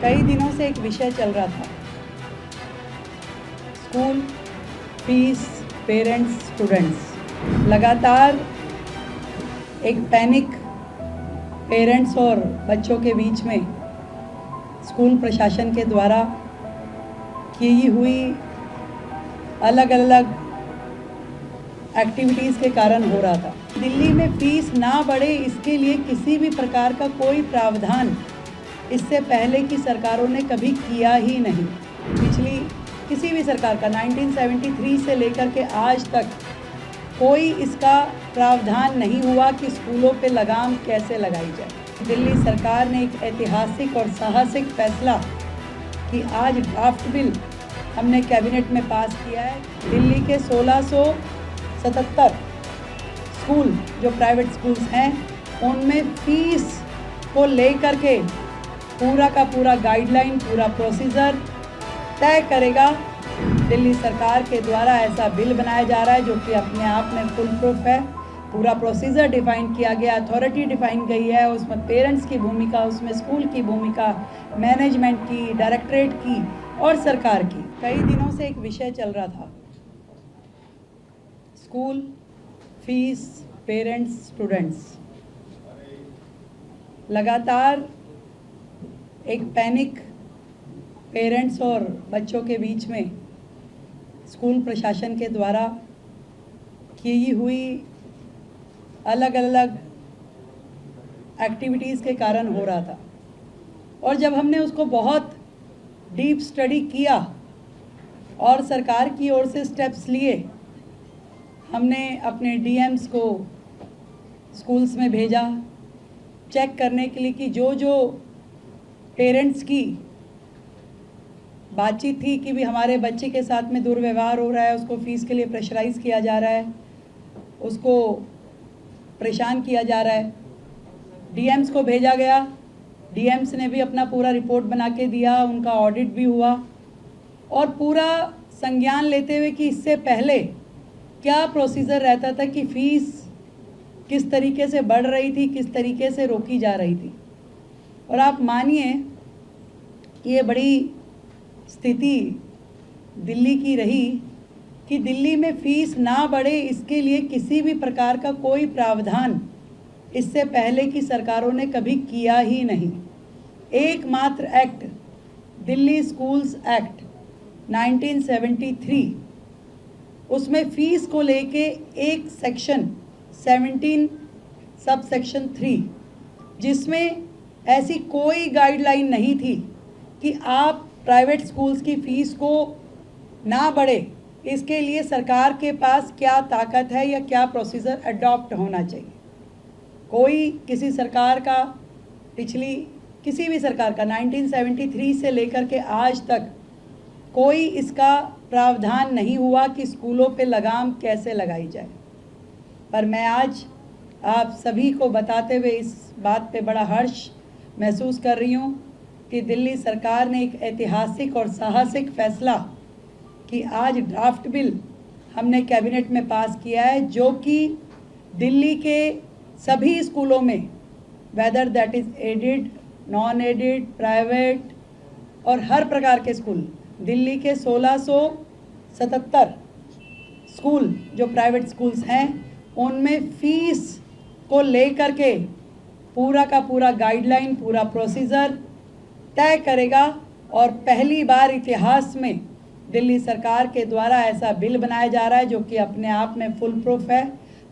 कई दिनों से एक विषय चल रहा था, स्कूल फीस, पेरेंट्स, स्टूडेंट्स। लगातार एक पैनिक पेरेंट्स और बच्चों के बीच में स्कूल प्रशासन के द्वारा की हुई अलग अलग एक्टिविटीज़ के कारण हो रहा था। दिल्ली में फ़ीस ना बढ़े इसके लिए किसी भी प्रकार का कोई प्रावधान इससे पहले की सरकारों ने कभी किया ही नहीं। पिछली किसी भी सरकार का 1973 से लेकर के आज तक कोई इसका प्रावधान नहीं हुआ कि स्कूलों पे लगाम कैसे लगाई जाए। दिल्ली सरकार ने एक ऐतिहासिक और साहसिक फैसला कि आज ड्राफ्ट बिल हमने कैबिनेट में पास किया है। दिल्ली के 1677 स्कूल जो प्राइवेट स्कूल्स हैं उनमें फ़ीस को लेकर के पूरा का पूरा गाइडलाइन, पूरा प्रोसीजर तय करेगा दिल्ली सरकार के द्वारा। ऐसा बिल बनाया जा रहा है जो कि अपने आप में फुल प्रूफ है। पूरा प्रोसीजर डिफ़ाइन किया गया, अथॉरिटी डिफ़ाइन गई है, उसमें पेरेंट्स की भूमिका, उसमें स्कूल की भूमिका, मैनेजमेंट की, डायरेक्टरेट की और सरकार की। कई दिनों से एक विषय चल रहा था, स्कूल फीस, पेरेंट्स, स्टूडेंट्स। लगातार एक पैनिक पेरेंट्स और बच्चों के बीच में स्कूल प्रशासन के द्वारा की हुई अलग अलग एक्टिविटीज़ के कारण हो रहा था। और जब हमने उसको बहुत डीप स्टडी किया और सरकार की ओर से स्टेप्स लिए, हमने अपने डीएम्स को स्कूल्स में भेजा चेक करने के लिए कि जो पेरेंट्स की बातचीत थी कि भी हमारे बच्चे के साथ में दुर्व्यवहार हो रहा है, उसको फ़ीस के लिए प्रेशराइज़ किया जा रहा है, उसको परेशान किया जा रहा है। डीएम्स को भेजा गया, डीएम्स ने भी अपना पूरा रिपोर्ट बना के दिया, उनका ऑडिट भी हुआ और पूरा संज्ञान लेते हुए कि इससे पहले क्या प्रोसीजर रहता था कि फ़ीस किस तरीके से बढ़ रही थी, किस तरीके से रोकी जा रही थी। और आप मानिए कि ये बड़ी स्थिति दिल्ली की रही कि दिल्ली में फ़ीस ना बढ़े इसके लिए किसी भी प्रकार का कोई प्रावधान इससे पहले की सरकारों ने कभी किया ही नहीं। एकमात्र एक्ट, दिल्ली स्कूल्स एक्ट 1973, उसमें फ़ीस को लेके एक सेक्शन 17 सब सेक्शन 3, जिसमें ऐसी कोई गाइडलाइन नहीं थी कि आप प्राइवेट स्कूल्स की फ़ीस को ना बढ़े इसके लिए सरकार के पास क्या ताकत है या क्या प्रोसीजर अडॉप्ट होना चाहिए। कोई किसी सरकार का, पिछली किसी भी सरकार का 1973 से लेकर के आज तक कोई इसका प्रावधान नहीं हुआ कि स्कूलों पे लगाम कैसे लगाई जाए। पर मैं आज आप सभी को बताते हुए इस बात पे बड़ा हर्ष महसूस कर रही हूँ कि दिल्ली सरकार ने एक ऐतिहासिक और साहसिक फैसला कि आज ड्राफ्ट बिल हमने कैबिनेट में पास किया है, जो कि दिल्ली के सभी स्कूलों में, whether that is aided, non aided, private और हर प्रकार के स्कूल, दिल्ली के 1677 स्कूल जो प्राइवेट स्कूल्स हैं उनमें फ़ीस को लेकर के पूरा का पूरा गाइडलाइन, पूरा प्रोसीजर तय करेगा। और पहली बार इतिहास में दिल्ली सरकार के द्वारा ऐसा बिल बनाया जा रहा है जो कि अपने आप में फुल प्रूफ है।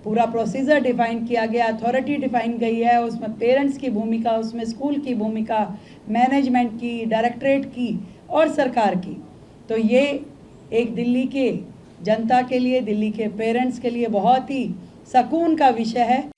पूरा प्रोसीजर डिफ़ाइन किया गया, अथॉरिटी डिफ़ाइन गई है, उसमें पेरेंट्स की भूमिका, उसमें स्कूल की भूमिका, मैनेजमेंट की, डायरेक्टरेट की और सरकार की। तो ये एक दिल्ली के जनता के लिए, दिल्ली के पेरेंट्स के लिए बहुत ही सुकून का विषय है।